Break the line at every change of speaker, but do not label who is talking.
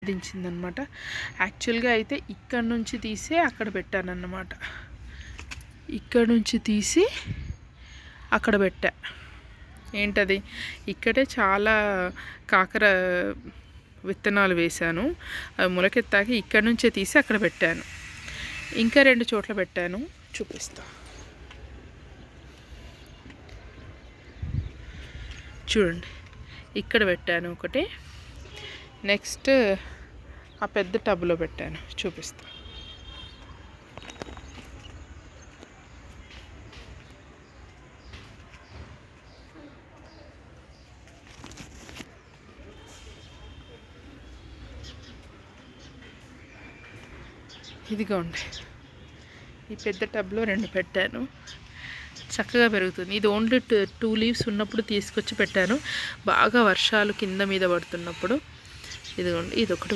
దించిందనమాట. యాక్చువల్గా అయితే ఇక్కడ నుంచి తీసి అక్కడ పెట్టానన్నమాట. ఇక్కడ నుంచి తీసి అక్కడ పెట్టా. ఏంటది, ఇక్కడే చాలా కాకర విత్తనాలు వేశాను. అవి మొలకెత్తాకి ఇక్కడ నుంచే తీసి అక్కడ పెట్టాను. ఇంకా 2 చోట్ల పెట్టాను, చూపిస్తా చూడండి. ఇక్కడ పెట్టాను ఒకటి, నెక్స్ట్ ఆ పెద్ద టబ్లో పెట్టాను, చూపిస్తా. ఇదిగోండి, ఈ పెద్ద టబ్లో 2 పెట్టాను. చక్కగా పెరుగుతుంది. ఇది ఓన్లీ 2 లీవ్స్ ఉన్నప్పుడు తీసుకొచ్చి పెట్టాను, బాగా వర్షాలు కింద మీద పడుతున్నప్పుడు. ఇదిగోండి, ఇది ఒకటి